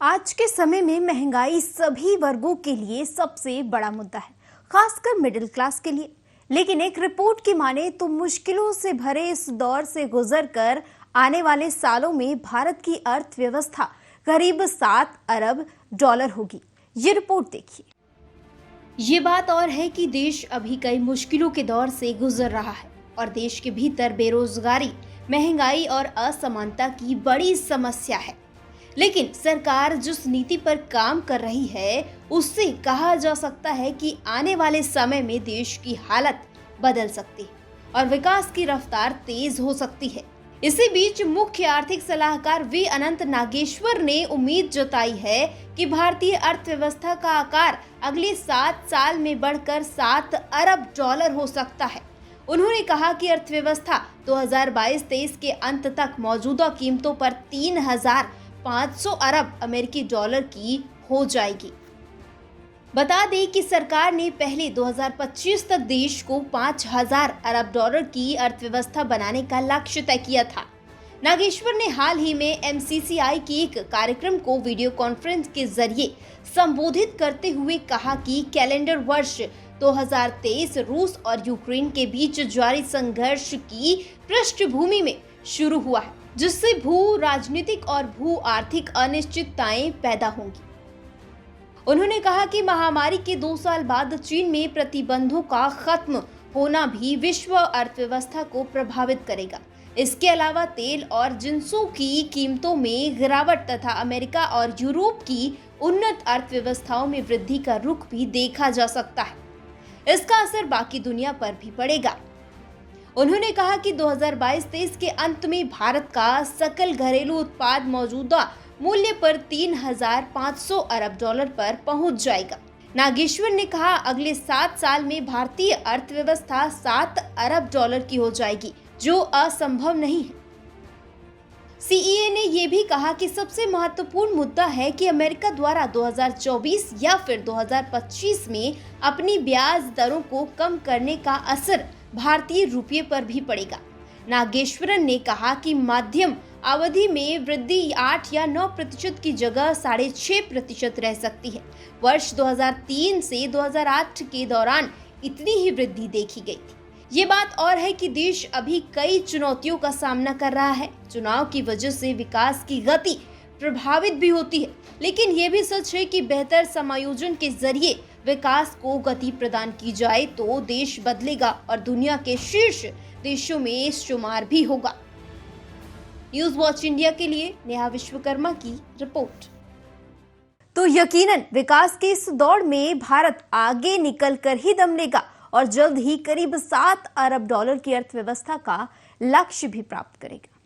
आज के समय में महंगाई सभी वर्गों के लिए सबसे बड़ा मुद्दा है, खासकर मिडिल क्लास के लिए। लेकिन एक रिपोर्ट की माने तो मुश्किलों से भरे इस दौर से गुजरकर आने वाले सालों में भारत की अर्थव्यवस्था करीब 7 अरब डॉलर होगी। ये रिपोर्ट देखिए। ये बात और है कि देश अभी कई मुश्किलों के दौर से गुजर रहा है और देश के भीतर बेरोजगारी, महंगाई और असमानता की बड़ी समस्या है। लेकिन सरकार जिस नीति पर काम कर रही है, उससे कहा जा सकता है कि आने वाले समय में देश की हालत बदल सकती है और विकास की रफ्तार तेज हो सकती है। इसी बीच मुख्य आर्थिक सलाहकार वी अनंत नागेश्वर ने उम्मीद जताई है कि भारतीय अर्थव्यवस्था का आकार अगले 7 साल में बढ़कर 7 अरब डॉलर हो सकता है। उन्होंने कहा कि अर्थव्यवस्था 2022-23 के अंत तक मौजूदा कीमतों पर 3,500 अरब अमेरिकी डॉलर की हो जाएगी। बता दें कि सरकार ने पहले 2025 तक देश को 5,000 अरब डॉलर की अर्थव्यवस्था बनाने का लक्ष्य तय किया था। नागेश्वर ने हाल ही में MCCI की एक कार्यक्रम को वीडियो कॉन्फ्रेंस के जरिए संबोधित करते हुए कहा कि कैलेंडर वर्ष 2023 रूस और यूक्रेन के बीच जारी संघर्ष की पृष्ठभूमि में शुरू हुआ है, जिससे भू राजनीतिक और भू आर्थिक अनिश्चितताएं पैदा होंगी। उन्होंने कहा कि महामारी के 2 साल बाद चीन में प्रतिबंधों का खत्म होना भी विश्व अर्थव्यवस्था को प्रभावित करेगा। इसके अलावा तेल और जिंसों की कीमतों में गिरावट तथा अमेरिका और यूरोप की उन्नत अर्थव्यवस्थाओं में वृद्धि का रुख भी देखा जा सकता है। इसका असर बाकी दुनिया पर भी पड़ेगा। उन्होंने कहा कि 2022-23 के अंत में भारत का सकल घरेलू उत्पाद मौजूदा मूल्य पर 3,500 अरब डॉलर पर पहुंच जाएगा। नागेश्वर ने कहा अगले 7 साल में भारतीय अर्थव्यवस्था 7 अरब डॉलर की हो जाएगी, जो असंभव नहीं है। CEA ने यह भी कहा कि सबसे महत्वपूर्ण मुद्दा है कि अमेरिका द्वारा 2024 या फिर 2025 में अपनी ब्याज दरों को कम करने का असर भारतीय रुपये पर भी पड़ेगा। नागेश्वरन ने कहा कि मध्यम अवधि में वृद्धि 8 या 9% की जगह 6.5% रह सकती है। वर्ष 2003 से 2008 के दौरान इतनी ही वृद्धि देखी गई थी। ये बात और है कि देश अभी कई चुनौतियों का सामना कर रहा है। चुनाव की वजह से विकास की गति प्रभावित भी होती है, लेकिन ये भी सच है कि बेहतर समायोजन के जरिए विकास को गति प्रदान की जाए तो देश बदलेगा और दुनिया के शीर्ष देशों में शुमार भी होगा। न्यूज वॉच इंडिया के लिए नेहा विश्वकर्मा की रिपोर्ट। तो यकीनन विकास के इस दौड़ में भारत आगे निकलकर ही दम लेगा और जल्द ही करीब 7 अरब डॉलर की अर्थव्यवस्था का लक्ष्य भी प्राप्त करेगा।